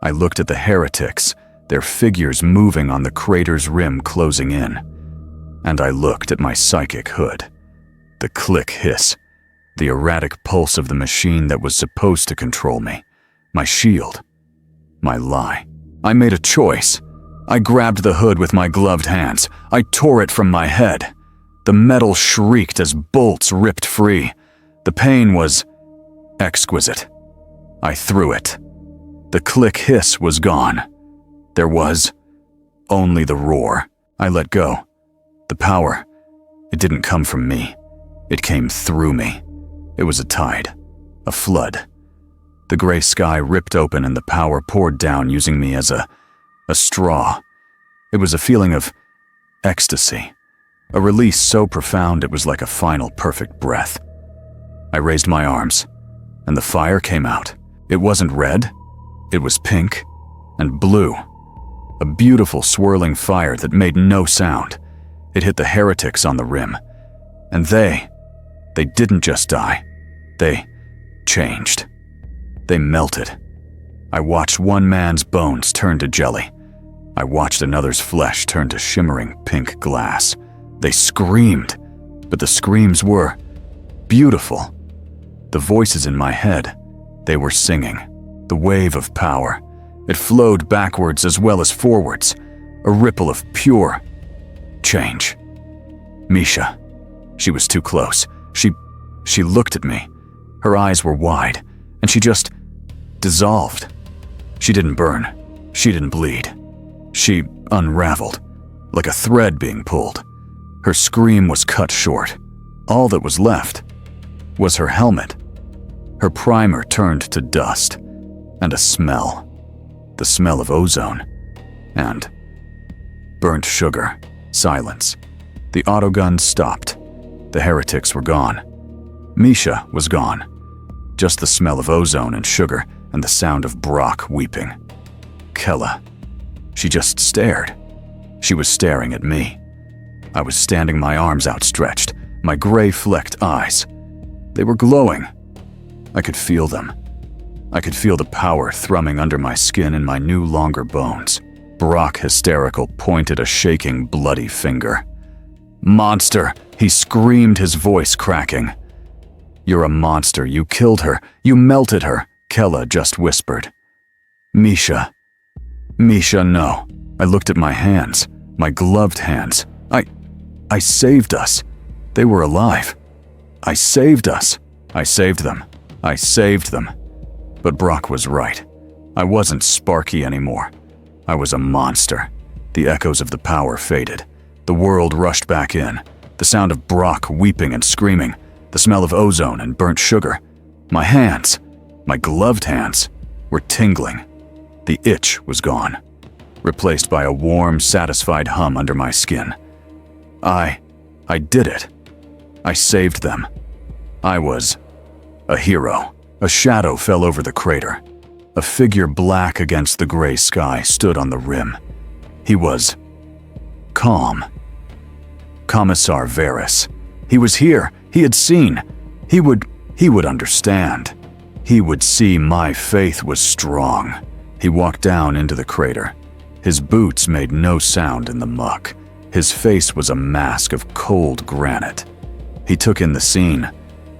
I looked at the heretics, their figures moving on the crater's rim, closing in. And I looked at my psychic hood. The click hiss. The erratic pulse of the machine that was supposed to control me. My shield. My lie. I made a choice. I grabbed the hood with my gloved hands. I tore it from my head. The metal shrieked as bolts ripped free. The pain was Exquisite. I threw it. The click hiss was gone. There was only the roar. I let go. The power, it didn't come from me. It came through me. It was a tide, a flood. The gray sky ripped open and the power poured down using me as a straw. It was a feeling of ecstasy, a release so profound it was like a final perfect breath. I raised my arms, and the fire came out. It wasn't red, it was pink and blue. A beautiful swirling fire that made no sound. It hit the heretics on the rim. And they didn't just die. They changed. They melted. I watched one man's bones turn to jelly. I watched another's flesh turn to shimmering pink glass. They screamed, but the screams were beautiful. The voices in my head, they were singing. The wave of power. It flowed backwards as well as forwards, a ripple of pure change. Misha. She was too close. She looked at me. Her eyes were wide, and she just dissolved. She didn't burn. She didn't bleed. She unraveled, like a thread being pulled. Her scream was cut short. All that was left was her helmet. Her primer turned to dust, and a smell. The smell of ozone, and burnt sugar. Silence. The autoguns stopped. The heretics were gone. Misha was gone. Just the smell of ozone and sugar and the sound of Brock weeping. Kella. She just stared. She was staring at me. I was standing, my arms outstretched, my gray-flecked eyes. They were glowing. I could feel them. I could feel the power thrumming under my skin in my new longer bones. Brock, hysterical, pointed a shaking, bloody finger. "Monster!" he screamed, his voice cracking. "You're a monster. You killed her. You melted her," Kella just whispered. "Misha. Misha, no." I looked at my hands, my gloved hands. I saved us. They were alive. I saved us. I saved them. I saved them. But Brock was right. I wasn't Sparky anymore. I was a monster. The echoes of the power faded. The world rushed back in. The sound of Brock weeping and screaming. The smell of ozone and burnt sugar. My hands, my gloved hands, were tingling. The itch was gone, replaced by a warm, satisfied hum under my skin. I did it. I saved them. I was a hero. A shadow fell over the crater. A figure black against the gray sky stood on the rim. He was calm. Commissar Varys. He was here. He had seen. He would understand. He would see my faith was strong. He walked down into the crater. His boots made no sound in the muck. His face was a mask of cold granite. He took in the scene,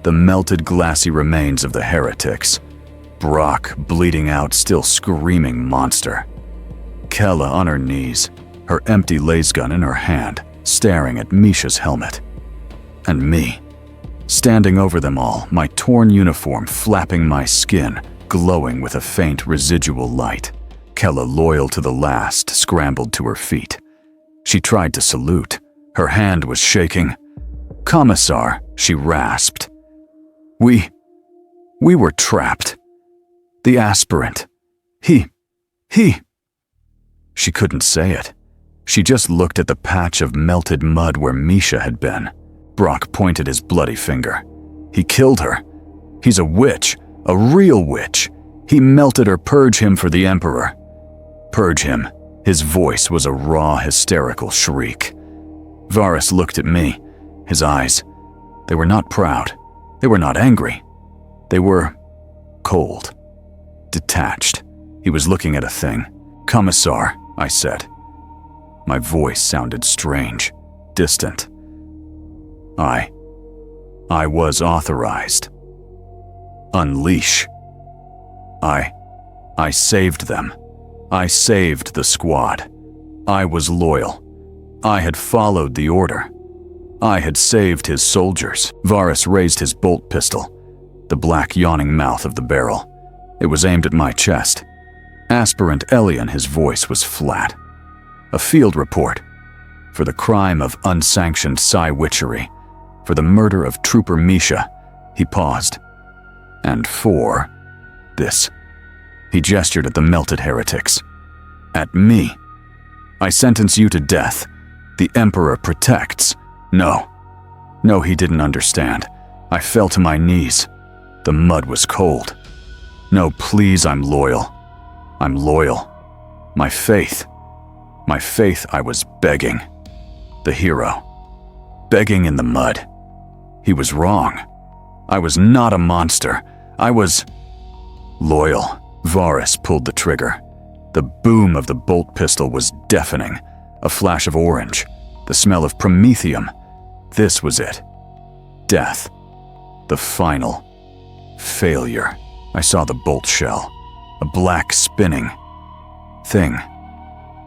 the melted glassy remains of the heretics. Brock bleeding out, still screaming monster. Kella on her knees, her empty lasgun in her hand, staring at Misha's helmet. And me, standing over them all, my torn uniform flapping my skin, glowing with a faint residual light. Kella, loyal to the last, scrambled to her feet. She tried to salute. Her hand was shaking. "Commissar," she rasped. We were trapped. The aspirant. He. She couldn't say it. She just looked at the patch of melted mud where Misha had been. Brock pointed his bloody finger. He killed her. He's a witch, a real witch. He melted her. Purge him for the Emperor. Purge him. His voice was a raw, hysterical shriek. Varys looked at me. His eyes, they were not proud. They were not angry. They were cold, detached. He was looking at a thing. "Commissar," I said. My voice sounded strange, distant. I was authorized. Unleash. I saved them. I saved the squad. I was loyal. I had followed the order. I had saved his soldiers. Varys raised his bolt pistol. the black yawning mouth of the barrel. It was aimed at my chest. Aspirant Elian, his voice was flat. A field report. For the crime of unsanctioned psi-witchery. For the murder of Trooper Misha. He paused. And for this. He gestured at the melted heretics. At me. I sentence you to death. The Emperor protects. No. No, he didn't understand. I fell to my knees. The mud was cold. No, please, I'm loyal. I'm loyal. My faith. My faith, I was begging. The hero. Begging in the mud. He was wrong. I was not a monster. I was loyal. Varus pulled the trigger. The boom of the bolt pistol was deafening. A flash of orange. The smell of promethium. This was it. Death. The final. Failure. I saw the bolt shell. A black spinning thing.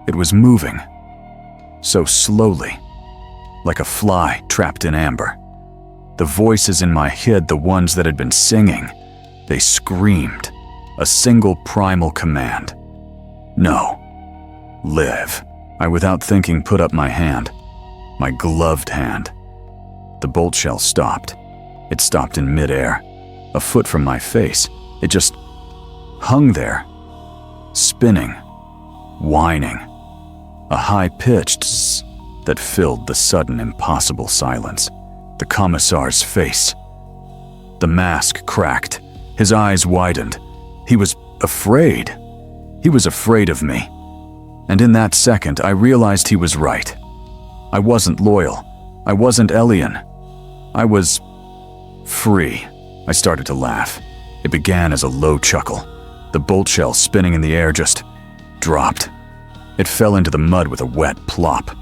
It was moving. So slowly. Like a fly trapped in amber. The voices in my head, the ones that had been singing, they screamed. A single primal command. No. Live. I, without thinking, put up my hand. My gloved hand. The bolt shell stopped. It stopped in midair. A foot from my face. It just hung there. Spinning. Whining. A high-pitched zzz that filled the sudden impossible silence. The commissar's face. The mask cracked. His eyes widened. He was afraid. He was afraid of me. And in that second, I realized he was right. I wasn't loyal. I wasn't Elian. I was free. I started to laugh. It began as a low chuckle. The bolt shell spinning in the air just dropped. It fell into the mud with a wet plop.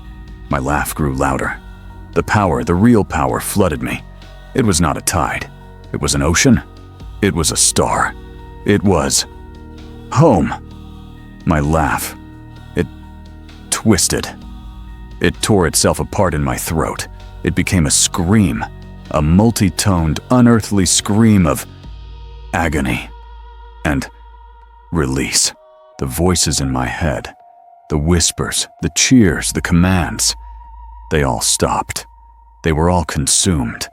My laugh grew louder. The power, the real power, flooded me. It was not a tide. It was an ocean. It was a star. It was home. My laugh. It twisted. It tore itself apart in my throat. It became a scream. A multi-toned, unearthly scream of agony and release. The voices in my head, the whispers, the cheers, the commands, they all stopped. They were all consumed,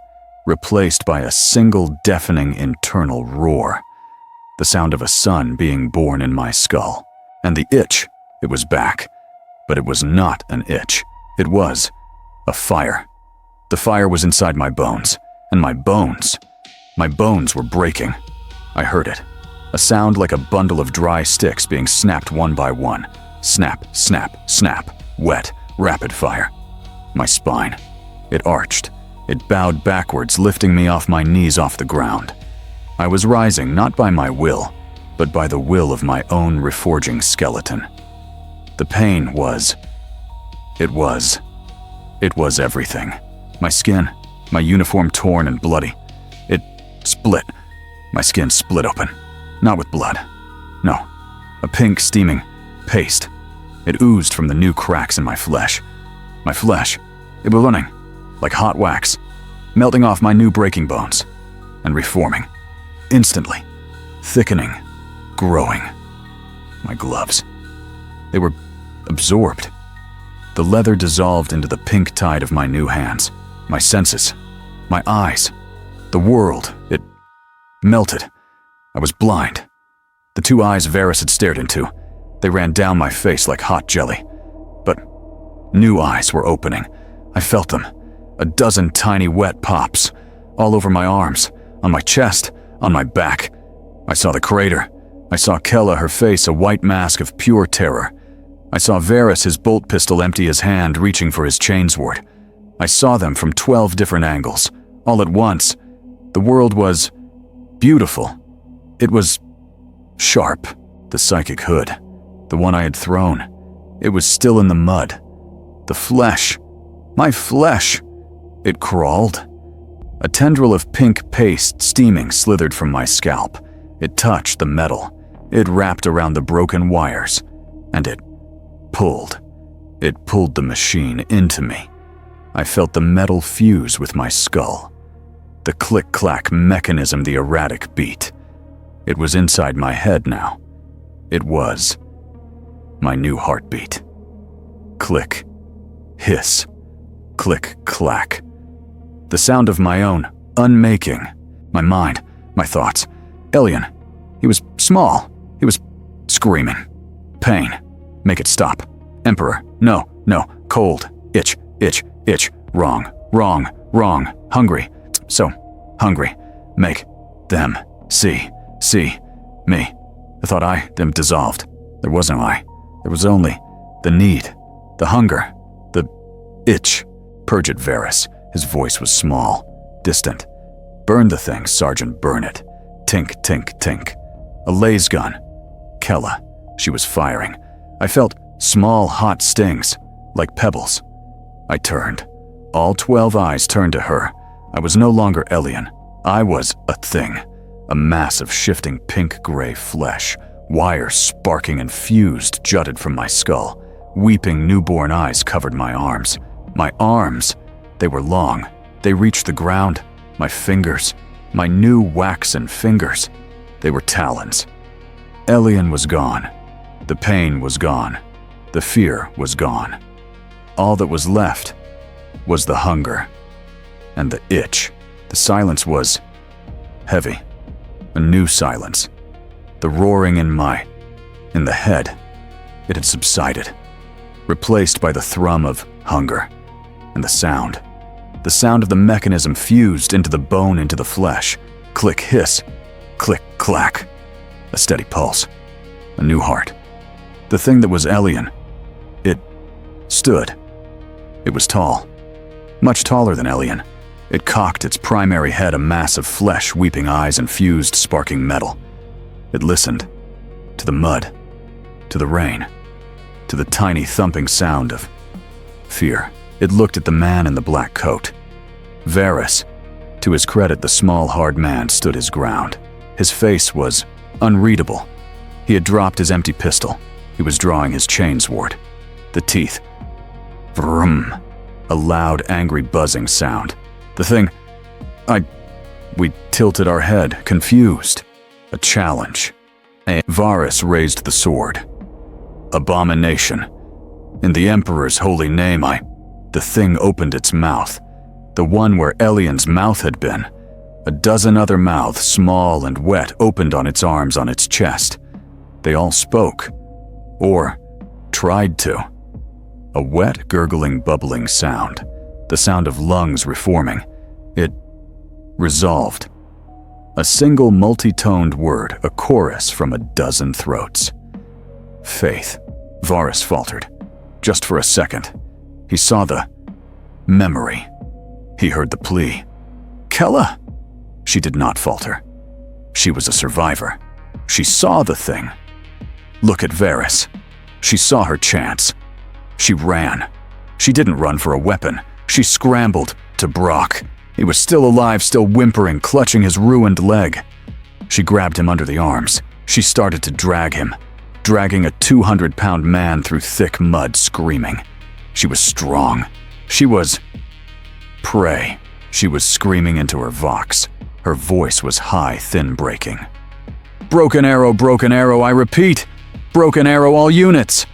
replaced by a single deafening internal roar. The sound of a son being born in my skull. And the itch, it was back. But it was not an itch. It was a fire. The fire was inside my bones, and my bones were breaking. I heard it. A sound like a bundle of dry sticks being snapped one by one. Snap, snap, snap. Wet, rapid fire. My spine. It arched. It bowed backwards, lifting me off my knees off the ground. I was rising not by my will, but by the will of my own reforging skeleton. The pain was... It was everything. My skin, my uniform torn and bloody. It split. My skin split open. Not with blood. No. A pink, steaming paste. It oozed from the new cracks in my flesh. My flesh, it was running, like hot wax, melting off my new breaking bones, and reforming. Instantly. Thickening. Growing. My gloves. They were absorbed. The leather dissolved into the pink tide of my new hands. My senses. My eyes. The world. It melted. I was blind. The two eyes Varus had stared into, they ran down my face like hot jelly. But new eyes were opening. I felt them. A dozen tiny wet pops. All over my arms. On my chest. On my back. I saw the crater. I saw Kella, her face a white mask of pure terror. I saw Varus, his bolt pistol, empty his hand, reaching for his chainsword. I saw them from 12 different angles, all at once. The world was beautiful. It was sharp. The psychic hood, the one I had thrown, it was still in the mud. The flesh, my flesh, it crawled. A tendril of pink paste steaming slithered from my scalp. It touched the metal. It wrapped around the broken wires, and it pulled. It pulled the machine into me. I felt the metal fuse with my skull. The click-clack mechanism, the erratic beat. It was inside my head now. It was my new heartbeat. Click, hiss, click, clack. The sound of my own unmaking. My mind, my thoughts. Alien. He was small. He was screaming. Pain. Make it stop. Emperor. No, no. Cold. Itch, itch, itch. Wrong, wrong, wrong. Hungry. So hungry. Make them see me. The thought I them dissolved. There was no I. There was only the need, the hunger, the itch. Purge it, Varys. His voice was small, distant. Burn the thing, Sergeant, burn it. Tink, tink, tink. A laser gun. Kella. She was firing. I felt small, hot stings, like pebbles. I turned. All 12 eyes turned to her. I was no longer alien. I was a thing. A mass of shifting pink-gray flesh. Wires sparking and fused jutted from my skull. Weeping newborn eyes covered my arms. My arms, they were long. They reached the ground. My fingers, my new waxen fingers. They were talons. Alien was gone. The pain was gone. The fear was gone. All that was left was the hunger and the itch. The silence was heavy. A new silence. The roaring in the head. It had subsided, replaced by the thrum of hunger and the sound. The sound of the mechanism fused into the bone, into the flesh. Click, hiss, click, clack. A steady pulse. A new heart. The thing that was alien. It stood. It was tall. Much taller than alien. It cocked its primary head, a mass of flesh, weeping eyes, and fused, sparking metal. It listened. To the mud. To the rain. To the tiny thumping sound of fear. It looked at the man in the black coat. Varys. To his credit, the small, hard man stood his ground. His face was unreadable. He had dropped his empty pistol. He was drawing his chainsword. The teeth. Vroom. A loud, angry buzzing sound. The thing... We tilted our head, confused. A challenge. Varys raised the sword. Abomination. In the Emperor's holy name, The thing opened its mouth. The one where Elian's mouth had been. A dozen other mouths, small and wet, opened on its arms, on its chest. They all spoke. Or tried to. A wet, gurgling, bubbling sound. The sound of lungs reforming. It resolved. A single multi-toned word, a chorus from a dozen throats. Faith. Varys faltered. Just for a second. He saw the memory. He heard the plea. Kella! She did not falter. She was a survivor. She saw the thing. Look at Varys. She saw her chance. She ran. She didn't run for a weapon. She scrambled to Brock. He was still alive, still whimpering, clutching his ruined leg. She grabbed him under the arms. She started to drag him, dragging a 200-pound man through thick mud, screaming. She was strong. She was prey. She was screaming into her vox. Her voice was high, thin, breaking. Broken arrow, I repeat. Broken arrow, all units.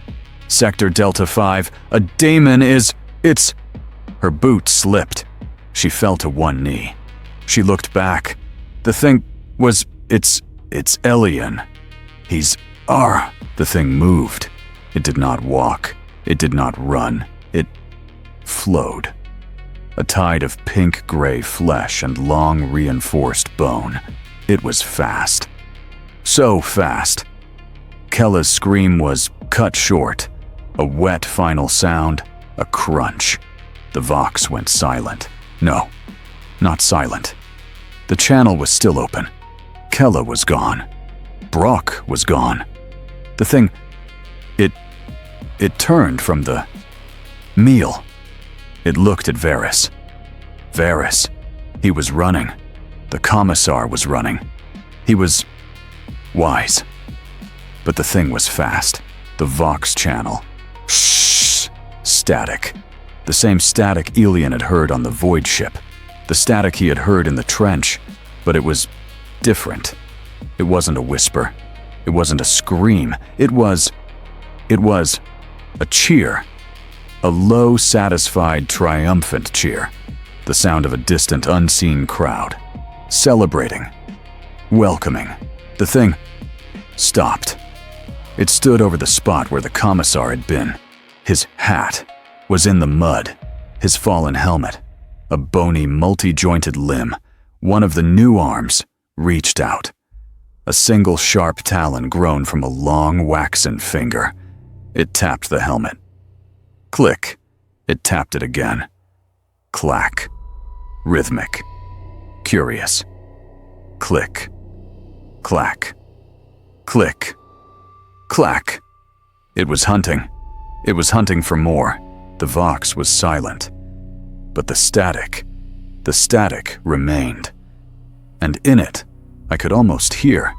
Sector Delta 5, a daemon it's... Her boot slipped. She fell to one knee. She looked back. The thing was... It's Elian. He's... The thing moved. It did not walk. It did not run. It flowed. A tide of pink-gray flesh and long reinforced bone. It was fast. So fast. Kella's scream was cut short. A wet final sound, a crunch. The vox went silent. No, not silent. The channel was still open. Kella was gone. Brock was gone. The thing, it turned from the meal. It looked at Varys. Varys. He was running. The commissar was running. He was wise. But the thing was fast. The vox channel. Shh. Static. The same static Elian had heard on the void ship. The static he had heard in the trench, but it was different. It wasn't a whisper. It wasn't a scream. It was a cheer. A low, satisfied, triumphant cheer. The sound of a distant, unseen crowd. Celebrating. Welcoming. The thing stopped. It stood over the spot where the commissar had been. His hat was in the mud. His fallen helmet, a bony, multi-jointed limb, one of the new arms, reached out. A single sharp talon grown from a long, waxen finger. It tapped the helmet. Click. It tapped it again. Clack. Rhythmic. Curious. Click. Clack. Click. Clack. It was hunting. It was hunting for more. The vox was silent. But the static remained. And in it, I could almost hear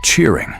cheering.